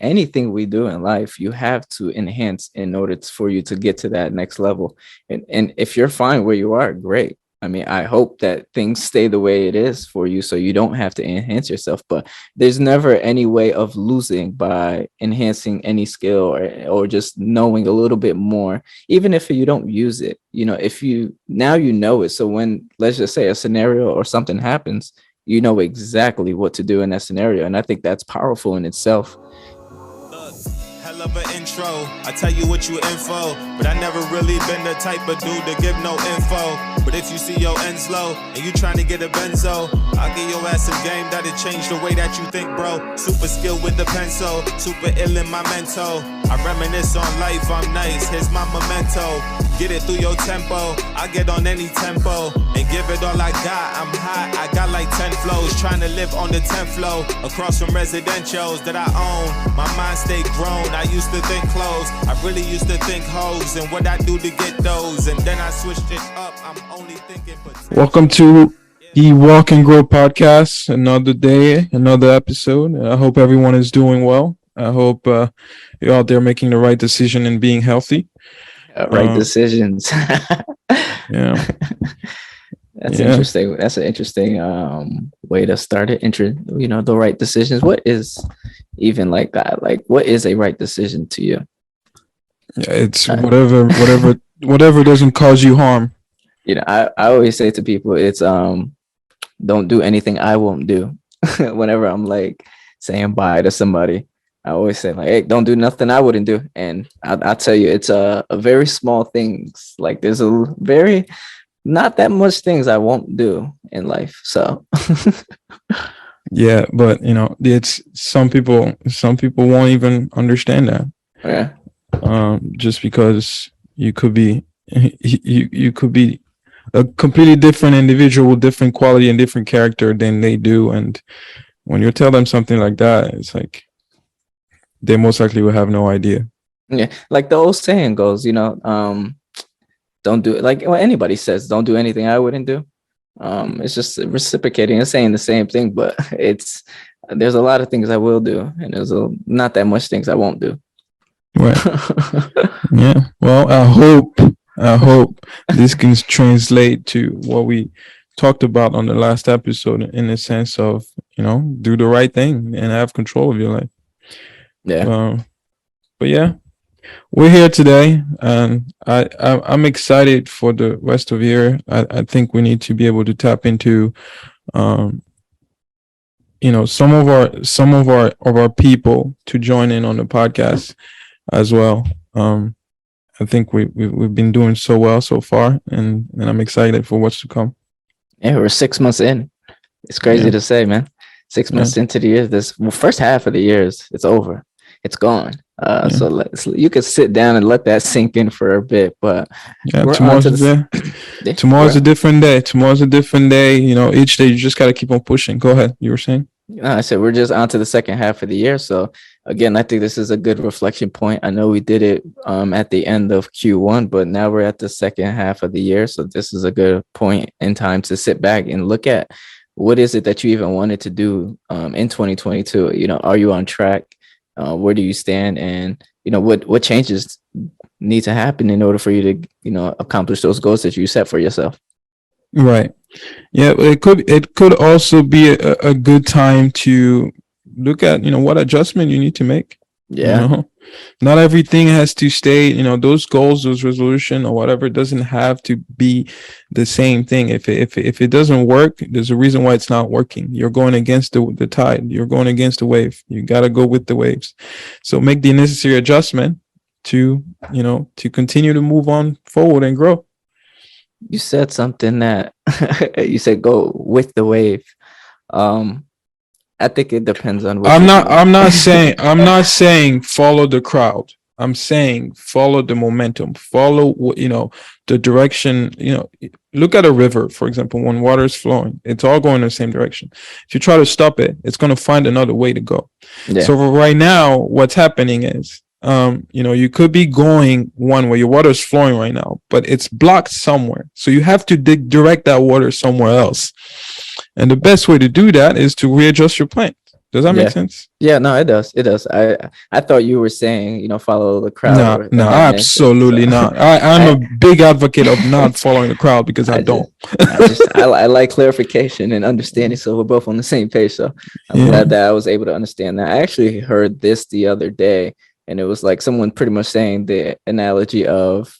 anything we do in life, you have to enhance in order for you to get to that next level. And if you're fine where you are, great. I mean, I hope that things stay the way it is for you so you don't have to enhance yourself. But there's never any way of losing by enhancing any skill or just knowing a little bit more, even if you don't use it. If you now you know it. So when, let's just say, a scenario or something happens, you know exactly what to do in that scenario. And I think that's powerful in itself. Hell of an intro, I tell you what you info, but I never really been the type of dude to give no info. But if you see your ends low and you trying to get a benzo, I'll give your ass some game that'll change the way that you think, bro. Super skilled with the pencil, super ill in my mental. I reminisce on life, I'm nice, here's my memento. Get it through your tempo, I get on any tempo and give it all I got. I'm hot, I got like 10 flows, trying to live on the 10th floor, across from residentials that I own. My mind stay grown, I used to think clothes, I really used to think hoes and what I do to get those, and then I switched it up. I'm only thinking potential. Welcome to the Walk and Grow podcast. Another day, another episode. I hope everyone is doing well. I hope you're out there making the right decision and being healthy. Right decisions. Yeah. That's interesting. That's an interesting way to start it. The right decisions. What is even like that? Like, what is a right decision to you? It's whatever doesn't cause you harm. I always say to people, it's don't do anything I won't do. Whenever I'm like saying bye to somebody, I always say like, hey, don't do nothing I wouldn't do. And I'll tell you, it's a very small things. Like there's not that much things I won't do in life. So yeah, but it's some people won't even understand that. Yeah. Just because you could be you could be a completely different individual with different quality and different character than they do. And when you tell them something like that, it's like they most likely will have no idea. Yeah. Like the old saying goes, don't do it. Like when anybody says, don't do anything I wouldn't do. It's just reciprocating and saying the same thing, but there's a lot of things I will do, and there's not that much things I won't do. Right. Yeah. Well, I hope this can translate to what we talked about on the last episode, in the sense of, do the right thing and have control of your life. Yeah. But yeah, we're here today, and I'm excited for the rest of the year. I think we need to be able to tap into, some of our people to join in on the podcast as well. I think we've been doing so well so far, and I'm excited for what's to come. Yeah, we're 6 months in. It's crazy to say, man. 6 months into the year, this first half of the year it's over. It's gone. So you could sit down and let that sink in for a bit. But tomorrow's a different day. Tomorrow's a different day. Each day you just got to keep on pushing. Go ahead. You were saying? I said we're just on to the second half of the year. So again, I think this is a good reflection point. I know we did it at the end of Q1, but now we're at the second half of the year. So this is a good point in time to sit back and look at what is it that you even wanted to do in 2022. Are you on track? Where do you stand? And, what changes need to happen in order for you to, accomplish those goals that you set for yourself? Right. Yeah. It could also be a good time to look at, what adjustment you need to make. Yeah. Not everything has to stay, those goals, those resolution or whatever doesn't have to be the same thing. If it doesn't work, there's a reason why it's not working. You're going against the tide. You're going against the wave. You got to go with the waves. So make the necessary adjustment to continue to move on forward and grow. You said something that you said, go with the wave. I think it depends on what I'm not saying follow the crowd. I'm saying follow the momentum. Follow the direction. Look at a river, for example. When water is flowing, it's all going in the same direction. If you try to stop it, it's going to find another way to go. Yeah. So for right now, what's happening is, you could be going one way. Your water is flowing right now, but it's blocked somewhere. So you have to direct that water somewhere else. And the best way to do that is to readjust your plan. Does that make Yeah. sense? Yeah, no, it does. It does. I thought you were saying, follow the crowd No, or no, that nature. So absolutely not. I'm a I big advocate of not following the crowd because I I don't. just I like clarification and understanding, so we're both on the same page. So I'm Yeah. glad that I was able to understand that. I actually heard this the other day, and it was like someone pretty much saying the analogy of,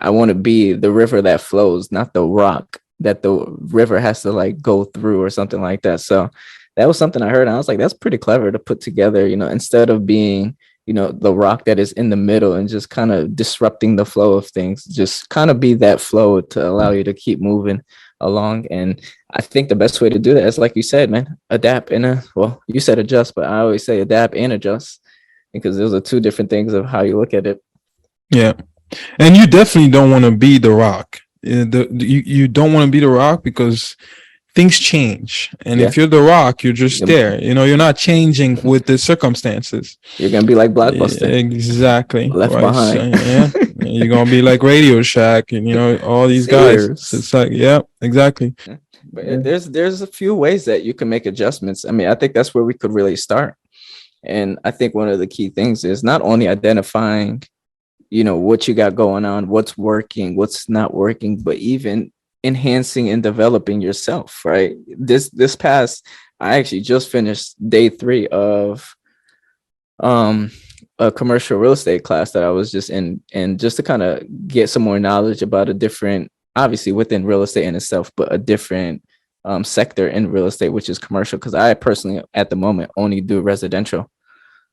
I want to be the river that flows, not the rock that the river has to like go through or something like that. So that was something I heard, and I was like, that's pretty clever to put together, instead of being, the rock that is in the middle and just kind of disrupting the flow of things, just kind of be that flow to allow you to keep moving along. And I think the best way to do that is, like you said, man, adapt well, you said adjust, but I always say adapt and adjust, because those are two different things of how you look at it. Yeah. And you definitely don't want to be the rock. You don't want to be the rock because things change. And Yeah. if you're the rock, you're just You're, there. You're not changing with the circumstances. you're gonna be like Blockbuster, Exactly. left Right. So, behind. yeah. You're gonna be like Radio Shack and all these guys. So Sears. it's like, yeah, exactly. But Yeah. there's a few ways that you can make adjustments. I mean, I think that's where we could really start. And I think one of the key things is not only identifying, what you got going on, what's working, what's not working, but even enhancing and developing yourself, right? This past, I actually just finished day 3 of a commercial real estate class that I was just in, and just to kind of get some more knowledge about a different, obviously within real estate in itself, but a different sector in real estate, which is commercial, because I personally at the moment only do residential.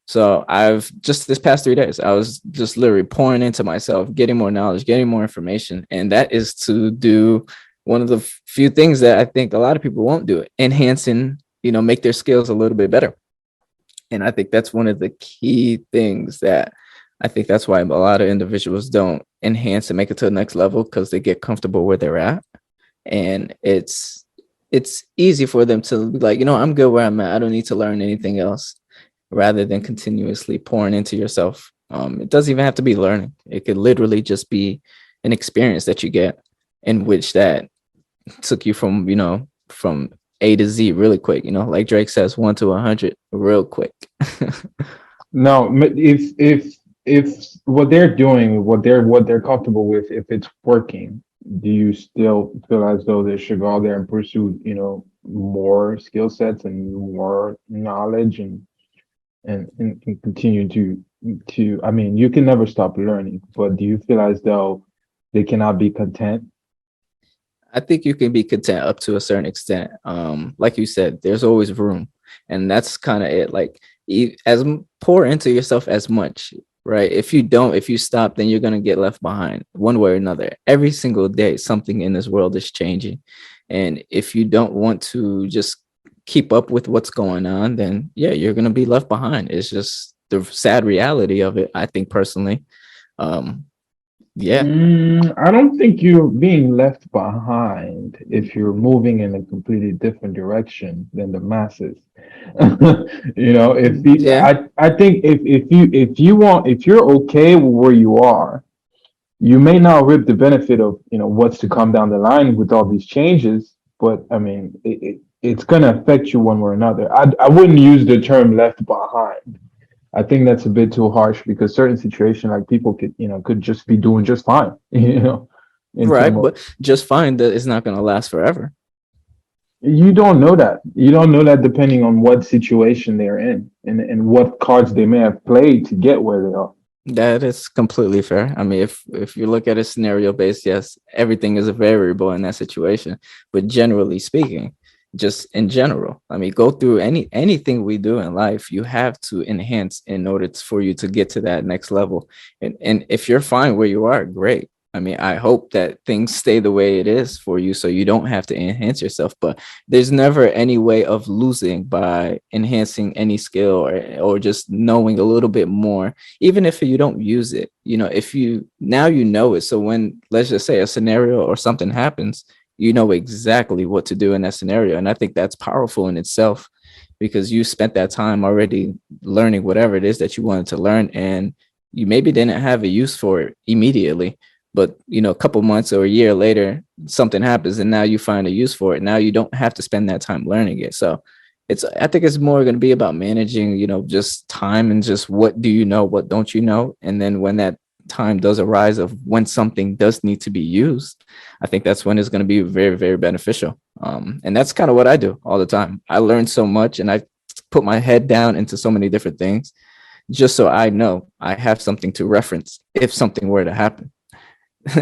So I've just this past 3 days, I was just literally pouring into myself, getting more knowledge, getting more information. And that is to do one of the few things that I think a lot of people won't do, enhancing, make their skills a little bit better. And I think that's one of the key things that I think that's why a lot of individuals don't enhance and make it to the next level, because they get comfortable where they're at. And it's easy for them to be like, I'm good where I'm at. I don't need to learn anything else, rather than continuously pouring into yourself. It doesn't even have to be learning. It could literally just be an experience that you get, in which that took you from A to Z really quick, like Drake says, 1 to 100 real quick. No, if what they're doing, what they're comfortable with, if it's working, do you still feel as though they should go out there and pursue, more skill sets and more knowledge and continue to I mean, you can never stop learning, but do you feel as though they cannot be content? I think you can be content up to a certain extent. Like you said, there's always room, and that's kind of it. Like, pour into yourself as much, right? If you stop, then you're gonna get left behind one way or another. Every single day, something in this world is changing, and if you don't want to just keep up with what's going on, then yeah, you're gonna be left behind. It's just the sad reality of it, I think personally. Yeah. I don't think you're being left behind if you're moving in a completely different direction than the masses. Yeah. I think if you're okay with where you are, you may not reap the benefit of what's to come down the line with all these changes. But I mean, it's going to affect you one way or another. I wouldn't use the term left behind. I think that's a bit too harsh, because certain situations, like, people could just be doing just fine, in Right, term of, but just find that it's not going to last forever. you don't know that. You don't know that, depending on what situation they're in and what cards they may have played to get where they are. That is completely fair. I mean, if you look at a scenario based, yes, everything is a variable in that situation. But generally speaking, just in general, I mean, go through anything we do in life, you have to enhance in order for you to get to that next level. And if you're fine where you are, great. I mean, I hope that things stay the way it is for you, so you don't have to enhance yourself. But there's never any way of losing by enhancing any skill, or just knowing a little bit more, even if you don't use it. If you now know it, so when, let's just say, a scenario or something happens, you know exactly what to do in that scenario. And I think that's powerful in itself, because you spent that time already learning whatever it is that you wanted to learn, and you maybe didn't have a use for it immediately. But, a couple months or a year later, something happens and now you find a use for it. Now you don't have to spend that time learning it. So I think it's more going to be about managing, just time and just what do you know, what don't you know, and then when that time does arise of when something does need to be used, I think that's when it's going to be very, very beneficial. And that's kind of what I do all the time. I learn so much, and I put my head down into so many different things just so I know I have something to reference if something were to happen.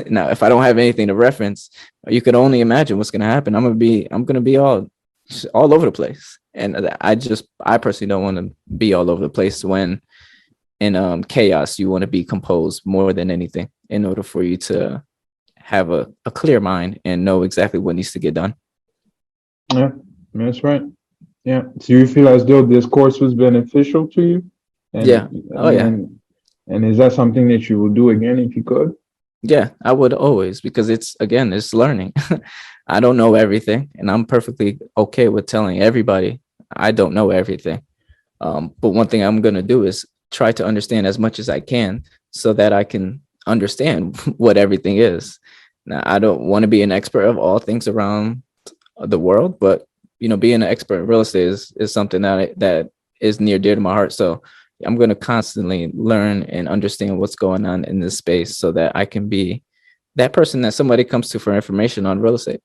Now, if I don't have anything to reference, you can only imagine what's going to happen. I'm going to be all over the place. And I personally don't want to be all over the place. When in chaos, you want to be composed more than anything in order for you to have a clear mind and know exactly what needs to get done. Yeah, that's right. Yeah. So you feel as though this course was beneficial to you? And Yeah. Oh yeah. and is that something that you would do again if you could? Yeah, I would always, because it's learning. I don't know everything, and I'm perfectly okay with telling everybody I don't know everything. But one thing I'm going to do is try to understand as much as I can so that I can understand what everything is. Now, I don't want to be an expert of all things around the world, but being an expert in real estate is something that is near dear to my heart. So I'm going to constantly learn and understand what's going on in this space so that I can be that person that somebody comes to for information on real estate.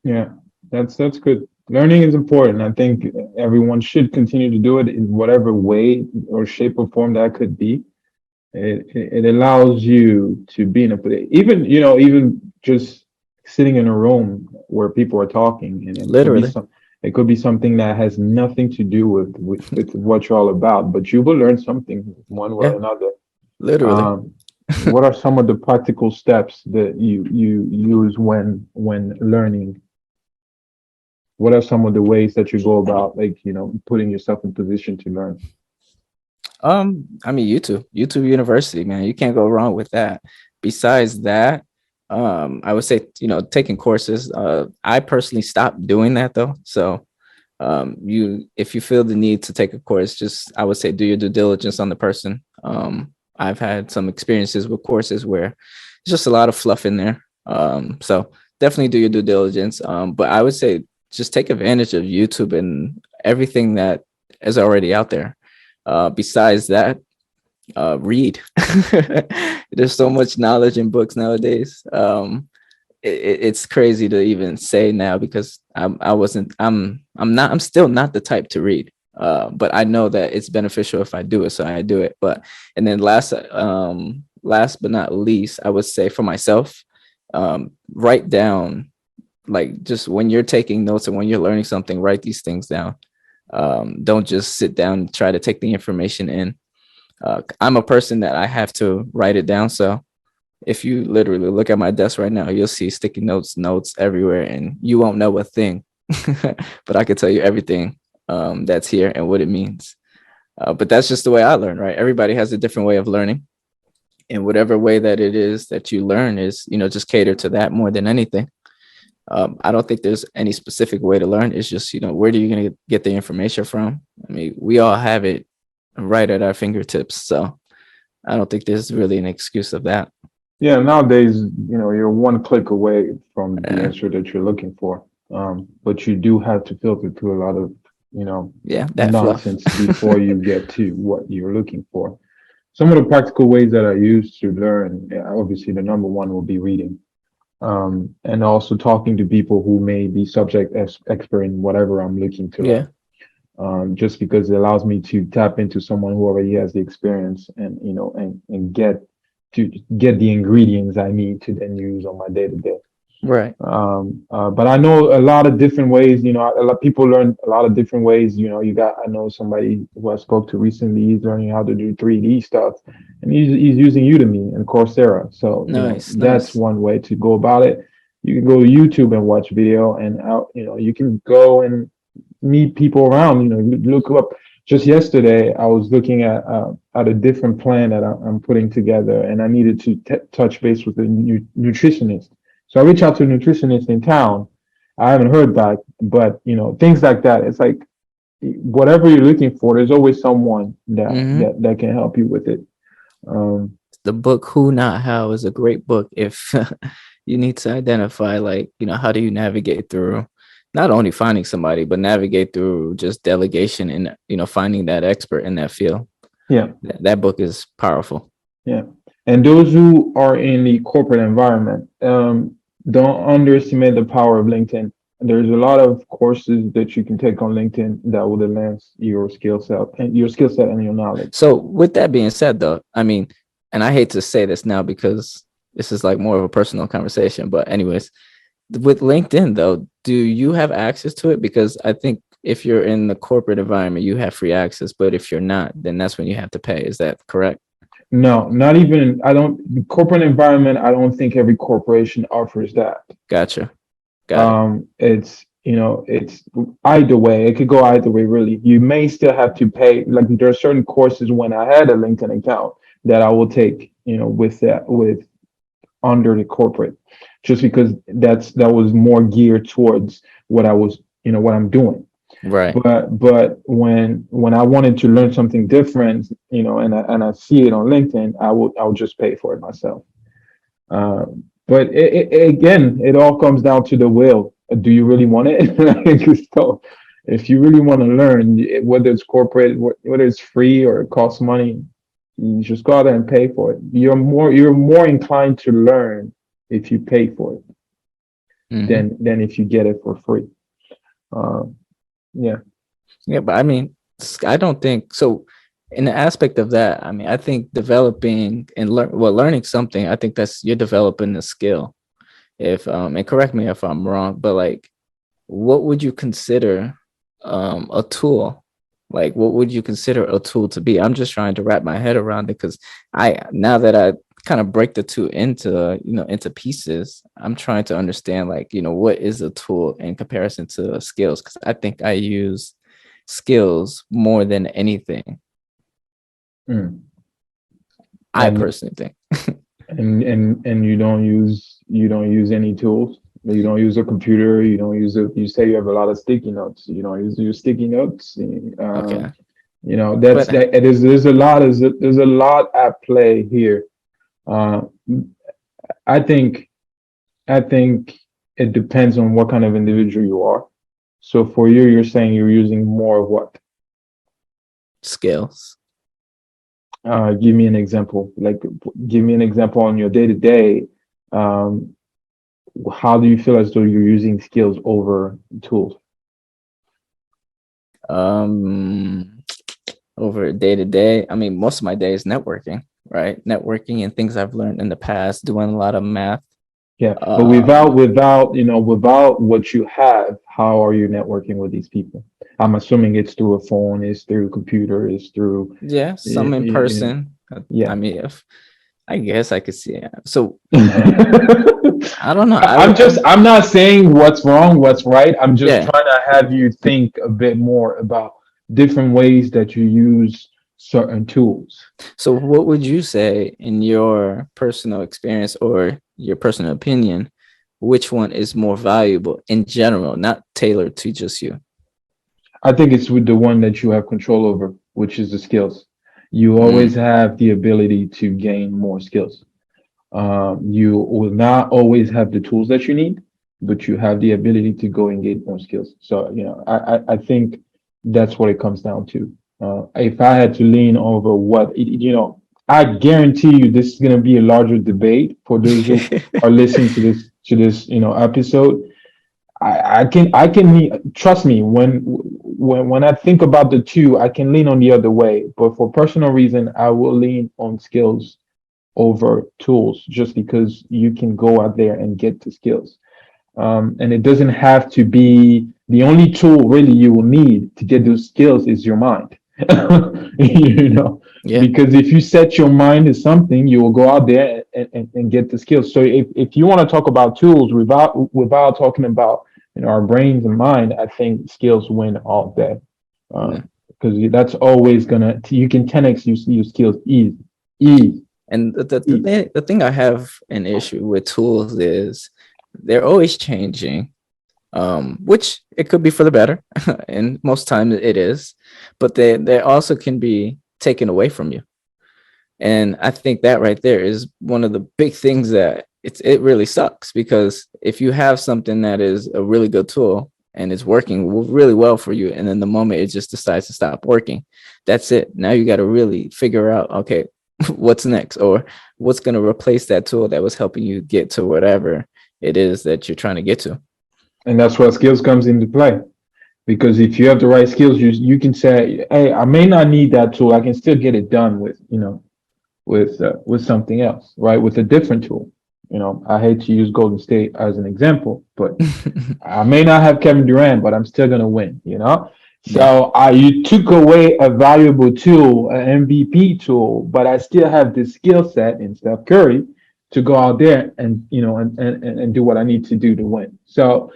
Yeah, that's good. Learning is important. I think everyone should continue to do it in whatever way or shape or form that could be. It allows you to be in a place, even just sitting in a room where people are talking, and Literally. it could be something that has nothing to do with what you're all about, but you will learn something one way or another. Literally. What are some of the practical steps that you use when learning? What are some of the ways that you go about, like, putting yourself in position to learn? I mean, YouTube University, man, you can't go wrong with that. Besides that, I would say, taking courses. I personally stopped doing that though. So, if you feel the need to take a course, I would say do your due diligence on the person. I've had some experiences with courses where it's just a lot of fluff in there. So definitely do your due diligence. But I would say just take advantage of YouTube and everything that is already out there. Besides that, read. There's so much knowledge in books nowadays. It's crazy to even say now, because I'm still not the type to read. But I know that it's beneficial if I do it, so I do it. And then last but not least, I would say for myself, write down, like, just when you're taking notes and when you're learning something, write these things down. Don't just sit down and try to take the information in. I'm a person that I have to write it down. So if you literally look at my desk right now, you'll see sticky notes everywhere, and you won't know a thing. But I can tell you everything that's here and what it means. But that's just the way I learn, right? Everybody has a different way of learning, and whatever way that it is that you learn is, just cater to that more than anything. I don't think there's any specific way to learn. It's just, where are you going to get the information from? I mean, we all have it right at our fingertips. So I don't think there's really an excuse of that. Yeah, nowadays, you're one click away from the answer that you're looking for. But you do have to filter through a lot of, that nonsense before you get to what you're looking for. Some of the practical ways that I use to learn, obviously the number one will be reading. And also talking to people who may be subject expert in whatever I'm looking to learn. Just because it allows me to tap into someone who already has the experience, and and get the ingredients I need to then use on my day to day. Right. But I know a lot of different ways. A lot of people learn a lot of different ways. I know somebody who I spoke to recently. He's learning how to do 3D stuff, and he's using Udemy and Coursera. So that's one way to go about it. You can go to YouTube and watch video, and you can go and meet people around. Look up. Just yesterday, I was looking at a different plan that I'm putting together, and I needed to touch base with a nutritionist. So I reached out to a nutritionist in town. I haven't heard back, but things like that. It's like whatever you're looking for, there's always someone that can help you with it. The book Who Not How is a great book if you need to identify, like, how do you navigate through not only finding somebody, but navigate through just delegation and, finding that expert in that field. Yeah. That book is powerful. Yeah. And those who are in the corporate environment, don't underestimate the power of LinkedIn. There's a lot of courses that you can take on LinkedIn that will enhance your skill set and your knowledge. So with that being said, though, I mean, and I hate to say this now because this is like more of a personal conversation, but anyways, with LinkedIn though, do you have access to it? Because I think if you're in the corporate environment, you have free access, but if you're not, then that's when you have to pay. Is that correct? No, not even, I don't, the corporate environment, I don't think every corporation offers that. Gotcha. Got It's, it's either way. It could go either way, really. You may still have to pay. Like there are certain courses when I had a LinkedIn account that I will take, with under the corporate, just because that was more geared towards what I was, what I'm doing. it. Right. But when I wanted to learn something different, and I see it on LinkedIn, I would just pay for it myself. But again, it all comes down to the will. Do you really want it? So if you really want to learn, whether it's corporate, whether it's free or it costs money, you just go out there and pay for it. You're more inclined to learn if you pay for it than if you get it for free. Yeah. Yeah, but I mean, I don't think so. In the aspect of that, I mean, I think developing and learning something, I think that's you're developing a skill. If and correct me if I'm wrong, but like, what would you consider a tool? Like, what would you consider a tool to be? I'm just trying to wrap my head around it because now that I kind of break the two into pieces, I'm trying to understand like, what is a tool in comparison to skills? Because I think I use skills more than anything. I personally think. and you don't use any tools. You don't use a computer. You don't use it. You say you have a lot of sticky notes. You don't use your sticky notes. Okay. There's a lot at play here. I think it depends on what kind of individual you are. So for you, you're saying you're using more of what? Skills. Give me an example. Like, give me an example on your day to day. How do you feel as though you're using skills over tools? Over day to day, I mean, most of my day is networking, right? Networking and things I've learned in the past, doing a lot of math. Yeah, but without what you have, how are you networking with these people? I'm assuming it's through a phone, it's through a computer, it's through some in person. Yeah. I mean, I guess I could see it. So I don't know. I'm not saying what's wrong, what's right. I'm just trying to have you think a bit more about different ways that you use certain tools. So what would you say in your personal experience or your personal opinion, which one is more valuable in general, not tailored to just you? I think it's with the one that you have control over, which is the skills. You always have the ability to gain more skills. You will not always have the tools that you need, but you have the ability to go and get more skills. So, I think that's what it comes down to. If I had to lean over I guarantee you this is going to be a larger debate for those who are listening to this episode. I can trust me when I think about the two, I can lean on the other way. But for personal reason, I will lean on skills over tools, just because you can go out there and get the skills. And it doesn't have to be the only tool really you will need to get those skills is your mind. Because if you set your mind to something, you will go out there and get the skills. So if you want to talk about tools without talking about our brains and mind, I think skills win all day. Because that's always you can 10x your skills easy. And the thing I have an issue with tools is they're always changing, which it could be for the better, and most times it is, but they also can be taken away from you. And I think that right there is one of the big things that it really sucks, because if you have something that is a really good tool and it's working really well for you. And then the moment it just decides to stop working, that's it. Now you got to really figure out, okay, what's next, or what's going to replace that tool that was helping you get to whatever it is that you're trying to get to. And that's where skills comes into play. Because if you have the right skills, you can say, hey, I may not need that tool. I can still get it done with, with something else, right? With a different tool. I hate to use Golden State as an example, but I may not have Kevin Durant, but I'm still going to win, So you took away a valuable tool, an MVP tool, but I still have this skill set in Steph Curry to go out there and, and do what I need to do to win. So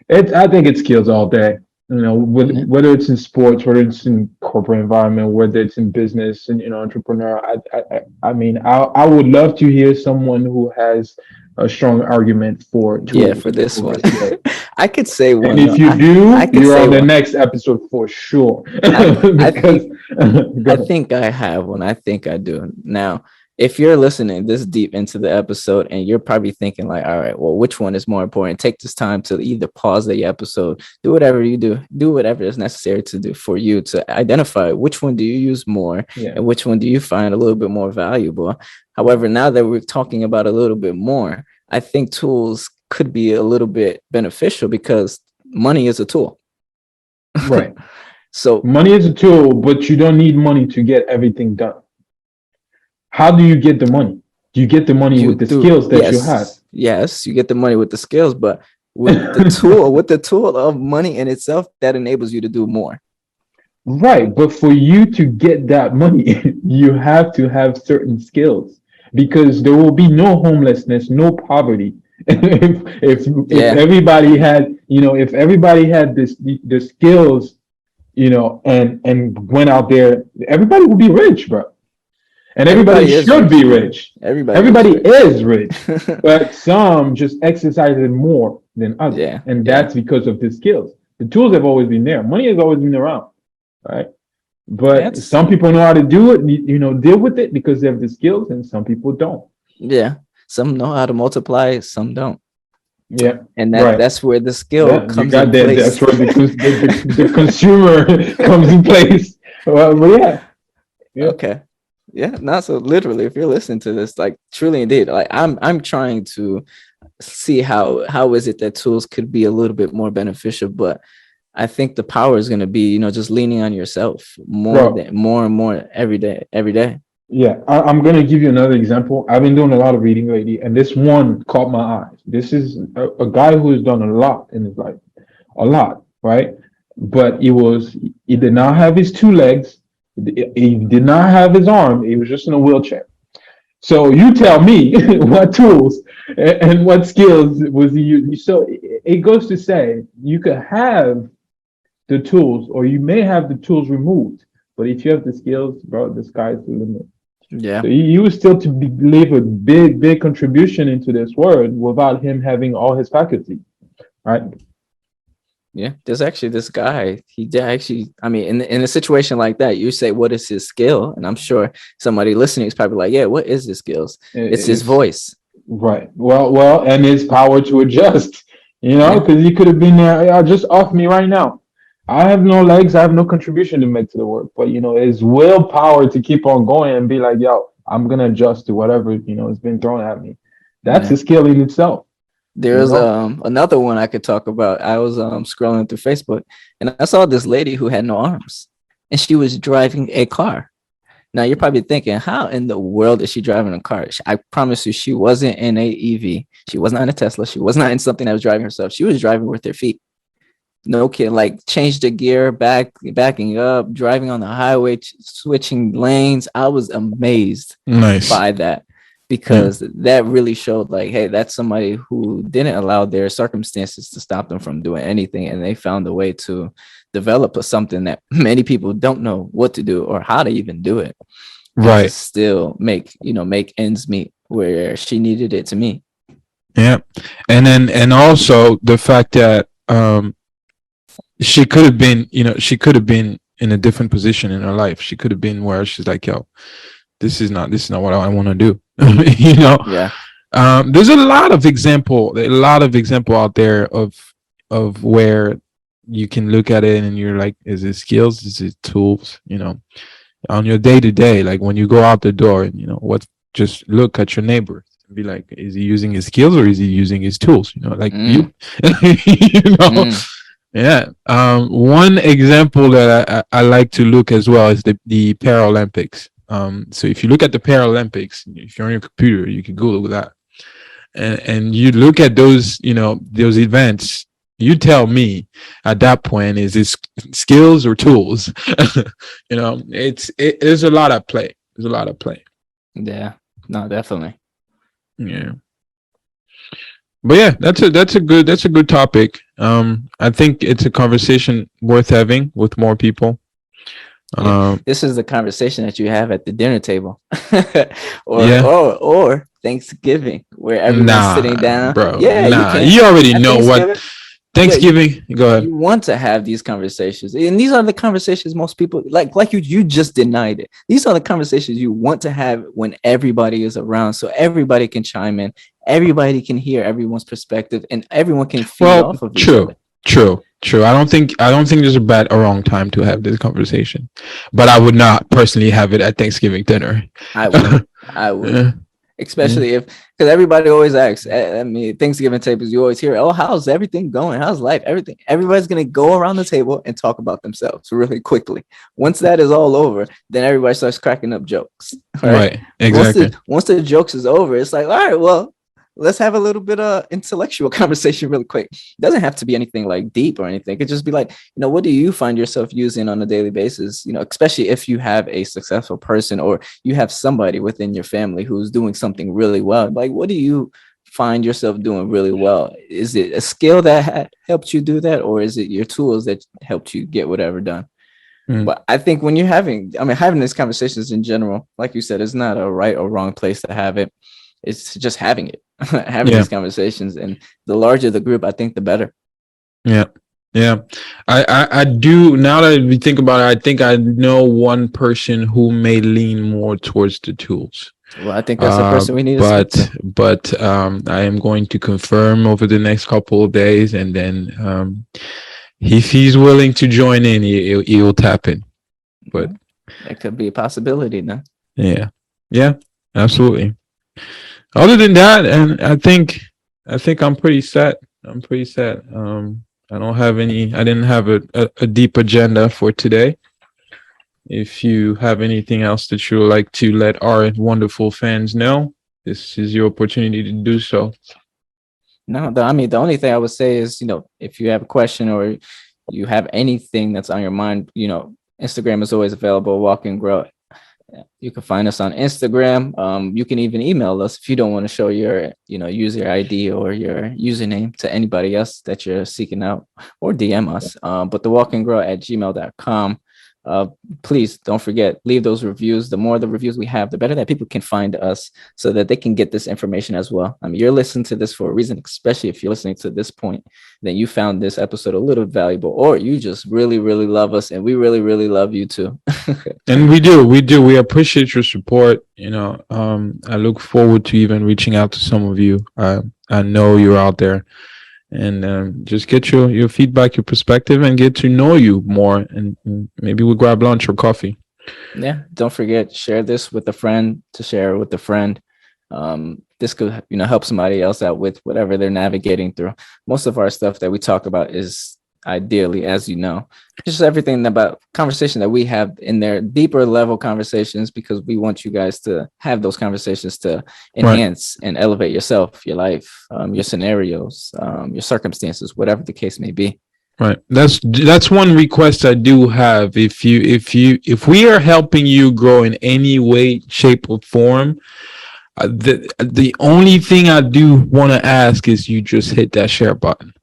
I think it's skills all day. Whether it's in sports, whether it's in corporate environment, whether it's in business and entrepreneur. I would love to hear someone who has a strong argument for this one. I could say one. And if you do, you're on the next episode for sure. I think I have one. I think I do. Now, if you're listening this deep into the episode and you're probably thinking like, all right, well, which one is more important? Take this time to either pause the episode, do whatever you do whatever is necessary to do for you to identify which one do you use more and which one do you find a little bit more valuable. However, now that we're talking about a little bit more, I think tools could be a little bit beneficial because money is a tool. Right. So money is a tool, but you don't need money to get everything done. How do you get the money? Do you get the money with the skills that you have? Yes, you get the money with the skills, but with the tool of money in itself, that enables you to do more. Right, but for you to get that money, you have to have certain skills because there will be no homelessness, no poverty. if everybody had, if everybody had the skills, and went out there, everybody would be rich, bro. And everybody should be rich. Everybody is rich. But some just exercise it more than others. Yeah. And that's because of the skills. The tools have always been there. Money has always been around. Right. But some people know how to do it, deal with it because they have the skills, and some people don't. Yeah. Some know how to multiply, some don't. Yeah. And that's where the skill comes in place. That's where the consumer comes in place. Well, yeah. Okay. Yeah, not so literally. If you're listening to this, like truly indeed, like I'm trying to see how is it that tools could be a little bit more beneficial, but I think the power is going to be, just leaning on yourself more and more every day. Yeah, I'm going to give you another example. I've been doing a lot of reading lately, and this one caught my eyes. This is a guy who has done a lot in his life, a lot, right? But he did not have his two legs. He did not have his arm. He was just in a wheelchair. So you tell me what tools and what skills was he using. So it goes to say you could have the tools, or you may have the tools removed, but if you have the skills, bro, the sky's the limit. Yeah. So he was still to leave a big contribution into this world without him having all his faculty, right? Yeah, there's actually this guy. He actually, in a situation like that, you say, what is his skill? And I'm sure somebody listening is probably like, yeah, what is his skills? It's his voice. Right. Well, and his power to adjust, because he could have been there, just off me right now. I have no legs. I have no contribution to make to the work, but, his willpower to keep on going and be like, yo, I'm going to adjust to whatever, has been thrown at me. That's a skill in itself. There's another one I could talk about. I was scrolling through Facebook and I saw this lady who had no arms and she was driving a car. Now you're probably thinking, how in the world is she driving a car? I promise you, she wasn't in a EV. She was not in a Tesla. She was not in something that was driving herself. She was driving with her feet. No kidding. Like changed the gear, backing up, driving on the highway, switching lanes. I was amazed by that. Because that really showed like, hey, that's somebody who didn't allow their circumstances to stop them from doing anything. And they found a way to develop something that many people don't know what to do or how to even do it. Right. Still make ends meet where she needed it to meet. Yeah. And also the fact that she could have been in a different position in her life. She could have been where she's like, yo, this is not what I want to do. Yeah. There's a lot of example out there of where you can look at it and you're like, is it skills? Is it tools? On your day to day, like when you go out the door and just look at your neighbor and be like, is he using his skills or is he using his tools? Like you, Yeah. One example that I like to look as well is the Paralympics. So if you look at the Paralympics, if you're on your computer, you can Google that, and you look at those, those events. You tell me at that point, is it skills or tools? There's a lot at play. There's a lot at play. Yeah. No, definitely. Yeah. But yeah, that's a good topic. I think it's a conversation worth having with more people. This is the conversation that you have at the dinner table, or Thanksgiving, where everyone's sitting down. Bro, yeah, you already know what Thanksgiving. Go ahead. You want to have these conversations, and these are the conversations most people like you just denied it. These are the conversations you want to have when everybody is around, so everybody can chime in, everybody can hear everyone's perspective, and everyone can feed off of each other. True. I don't think there's a bad or wrong time to have this conversation, but I would not personally have it at Thanksgiving dinner. I would. Especially because everybody always asks. I mean, Thanksgiving tables, you always hear, "Oh, how's everything going? How's life? Everything." Everybody's gonna go around the table and talk about themselves really quickly. Once that is all over, then everybody starts cracking up jokes. Right. Exactly. Once the jokes is over, it's like, all right, well, let's have a little bit of intellectual conversation really quick. It doesn't have to be anything like deep or anything. It could just be like, what do you find yourself using on a daily basis? Especially if you have a successful person or you have somebody within your family who's doing something really well. Like, what do you find yourself doing really well? Is it a skill that helped you do that? Or is it your tools that helped you get whatever done? But I think when you're having these conversations in general, like you said, it's not a right or wrong place to have it. It's just having it. Having these conversations, and the larger the group, I think the better. Yeah. I do. Now that we think about it, I think I know one person who may lean more towards the tools. Well, I think that's the person we need. But I am going to confirm over the next couple of days, and then if he's willing to join in, he'll tap in. But that could be a possibility, then. Yeah, absolutely. Other than that, and I think I'm pretty set. I don't have I didn't have a deep agenda for today. If you have anything else that you would like to let our wonderful fans know, this is your opportunity to do so. No, the only thing I would say is, if you have a question or you have anything that's on your mind, Instagram is always available, Walk and Grow. You can find us on Instagram. You can even email us if you don't want to show your, user ID or your username to anybody else that you're seeking out, or DM us. But thewalkandgrow@gmail.com. Please don't forget, leave those reviews. The more the reviews we have, the better that people can find us so that they can get this information as well. You're listening to this for a reason, especially if you're listening to this point, then you found this episode a little valuable, or you just really, really love us, and we really, really love you too. And we do. We appreciate your support. I look forward to even reaching out to some of you. I know you're out there. And just get your feedback, your perspective, and get to know you more. And maybe we'll grab lunch or coffee. Yeah. Don't forget, share this with a friend to share with a friend. This could, help somebody else out with whatever they're navigating through. Most of our stuff that we talk about is ideally, as you know, just everything about conversation that we have in there, deeper level conversations, because we want you guys to have those conversations to enhance and elevate yourself, your life, your scenarios, your circumstances, whatever the case may be. Right. That's one request I do have. If we are helping you grow in any way, shape, or form, the only thing I do want to ask is you just hit that share button.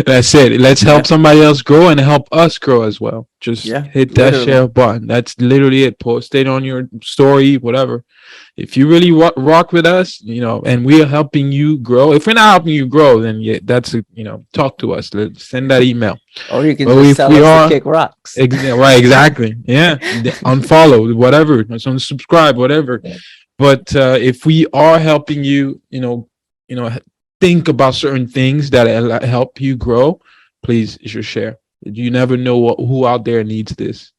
That's it. Let's help somebody else grow and help us grow as well. Just hit that share button. That's literally it. Post it on your story, whatever. If you really rock with us, and we are helping you grow. If we're not helping you grow, then that's talk to us. Let's send that email. Or you can just tell us to kick rocks. Right. Exactly. Yeah. Unfollow, whatever. Unsubscribe, whatever. But if we are helping you, think about certain things that help you grow, please, you should share. You never know who out there needs this.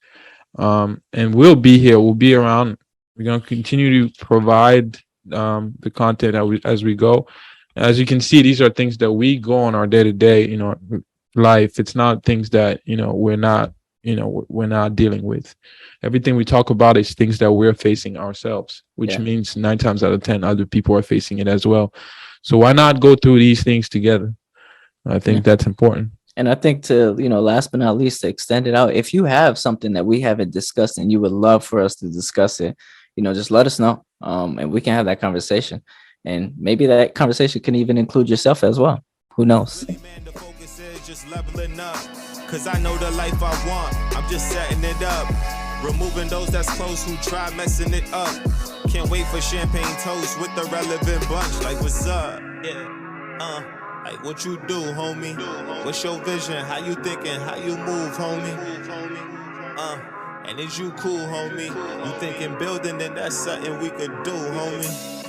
And we'll be here. We'll be around. We're going to continue to provide the content as we go. As you can see, these are things that we go on our day-to-day, life. It's not things that, we're not dealing with. Everything we talk about is things that we're facing ourselves, which means 9 times out of 10, other people are facing it as well. So why not go through these things together? I think that's important. And I think to, last but not least, to extend it out, if you have something that we haven't discussed and you would love for us to discuss it, just let us know. And we can have that conversation. And maybe that conversation can even include yourself as well. Who knows? Man, the focus is just leveling up. Cause I know the life I want. I'm just setting it up. Removing those that's close who try messing it up. Can't wait for champagne toast with the relevant bunch. Like, what's up? Yeah. Like, what you do, homie? What's your vision? How you thinking? How you move, homie? And is you cool, homie? You thinking building, then that's something we could do, homie.